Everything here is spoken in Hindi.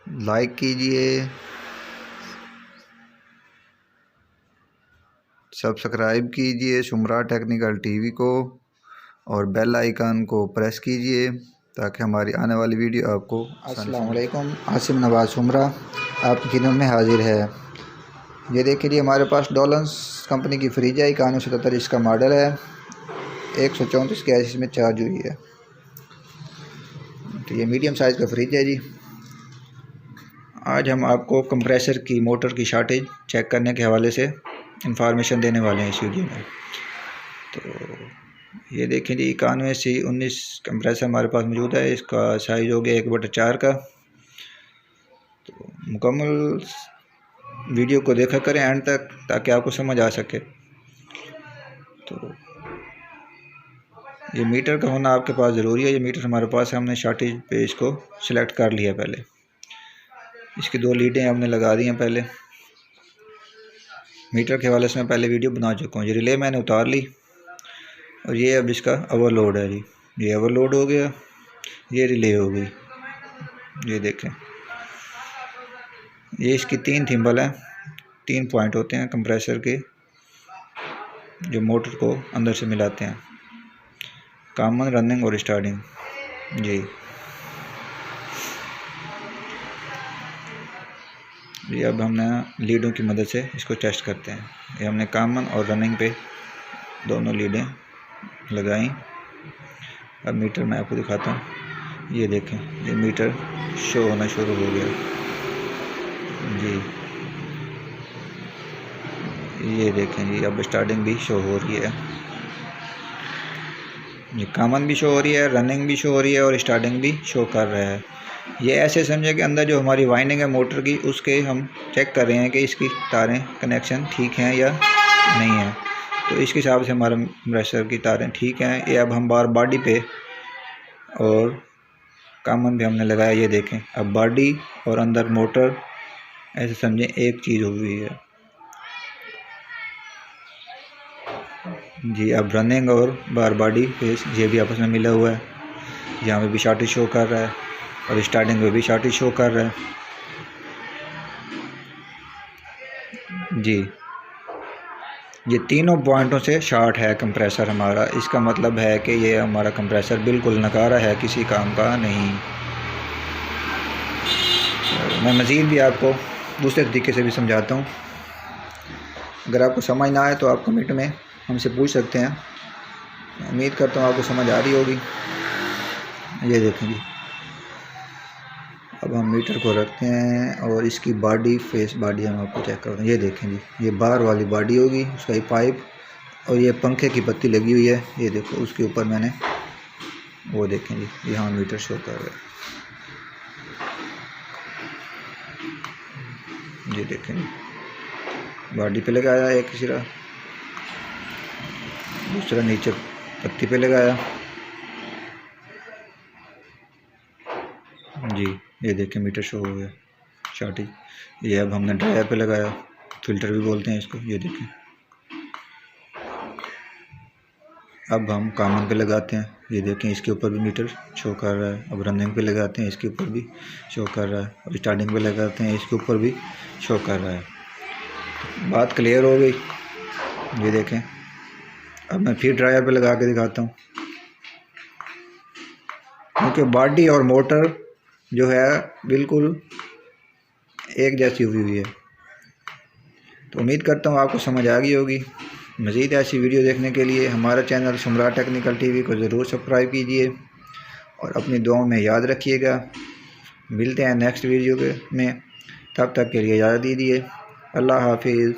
लाइक कीजिए, सब्सक्राइब कीजिए शुमरा टेक्निकल टीवी को और बेल आइकन को प्रेस कीजिए ताकि हमारी आने वाली वीडियो आपको। अस्सलाम वालेकुम, आसिम नवाज़ शुमरा आपकी खिदमत में हाजिर है। ये देखिए जी, हमारे पास डॉलन्स कंपनी की फ्रिज है, 9177 इसका मॉडल है, 134 गैस इसमें चार्ज हुई है। तो ये मीडियम साइज़ का फ्रिज है जी। आज हम आपको कंप्रेसर की मोटर की शॉर्टेज चेक करने के हवाले से इंफॉर्मेशन देने वाले हैं इस वीडियो में। तो ये देखें जी, 91C19 कंप्रेसर हमारे पास मौजूद है। इसका साइज़ हो गया 1/4 का। तो मुकम्मल वीडियो को देखा करें एंड तक ताकि आपको समझ आ सके। तो ये मीटर का होना आपके पास ज़रूरी है। ये मीटर हमारे पास है, हमने शॉर्टेज पे इसको सिलेक्ट कर लिया। पहले इसकी 2 लीडें हमने लगा दी हैं। पहले मीटर के हवाले से मैं पहले वीडियो बना चुका हूँ। ये रिले मैंने उतार ली और ये अब इसका ओवरलोड है जी। ये ओवरलोड हो गया, ये रिले हो गई। ये देखें, ये इसकी 3 थिम्बल हैं, 3 पॉइंट होते हैं कंप्रेसर के जो मोटर को अंदर से मिलाते हैं, कॉमन, रनिंग और स्टार्टिंग जी। ये अब हमने लीडों की मदद से इसको टेस्ट करते हैं। ये हमने कॉमन और रनिंग पे दोनों लीडें लगाई। अब मीटर मैं आपको दिखाता हूँ। ये देखें, ये मीटर शो होना शुरू हो गया जी। ये देखें जी, अब स्टार्टिंग भी शो हो रही है। ये कॉमन भी शो हो रही है, रनिंग भी शो हो रही है और स्टार्टिंग भी शो कर रहा है। ये ऐसे समझे कि अंदर जो हमारी वाइंडिंग है मोटर की, उसके हम चेक कर रहे हैं कि इसकी तारें कनेक्शन ठीक हैं या नहीं है। तो इसके हिसाब से हमारे कंप्रेसर की तारें ठीक हैं। ये अब हम बॉडी पे और कॉमन भी हमने लगाया। ये देखें, अब बॉडी और अंदर मोटर ऐसे समझें एक चीज़ हुई है जी। अब रनिंग और बॉडी फेस ये भी आपस में मिला हुआ है। यहाँ पे भी शॉर्टेज शो कर रहा है और स्टार्टिंग में भी शॉर्टेज शो कर रहा है जी। ये तीनों पॉइंटों से शॉर्ट है कंप्रेसर हमारा। इसका मतलब है कि ये हमारा कंप्रेसर बिल्कुल नकारा है, किसी काम का नहीं। मैं मज़ीद भी आपको दूसरे तरीके से भी समझाता हूँ। अगर आपको समझ ना आए तो आप कमेंट में हमसे पूछ सकते हैं। उम्मीद करता हूँ आपको समझ आ रही होगी। ये देखें जी, अब हम मीटर को रखते हैं और इसकी बॉडी फेस बॉडी हम आपको चेक करते हैं। ये देखें जी, ये बाहर वाली बॉडी होगी, उसका ये पाइप और ये पंखे की पत्ती लगी हुई है। ये देखो, उसके ऊपर मैंने वो देखें जी, यहाँ मीटर शो कर रहा है। ये देखें जी, बॉडी पे लगाया एक सिरा, दूसरा नीचे पत्ती पे लगाया जी। ये देखें, मीटर शो हो गया शॉर्टेज। ये अब हमने ड्रायर पे लगाया, फिल्टर भी बोलते हैं इसको। ये देखें, अब हम कॉमन पे लगाते हैं। ये देखें, इसके ऊपर भी मीटर शो कर रहा है। अब रनिंग पे लगाते हैं, इसके ऊपर भी शो कर रहा है। और स्टार्टिंग पे लगाते हैं, इसके ऊपर भी शो कर रहा है। बात क्लियर हो गई। ये देखें, अब मैं फिर ड्रायर पे लगा के दिखाता हूँ, क्योंकि बॉडी और मोटर जो है बिल्कुल एक जैसी हुई है। तो उम्मीद करता हूँ आपको समझ आ गई होगी। मज़ीद ऐसी वीडियो देखने के लिए हमारा चैनल शुमरा टेक्निकल टीवी को ज़रूर सब्सक्राइब कीजिए और अपनी दुआओं में याद रखिएगा। मिलते हैं नेक्स्ट वीडियो में, तब तक के लिए इजाज़त दीजिए। अल्लाह हाफिज़।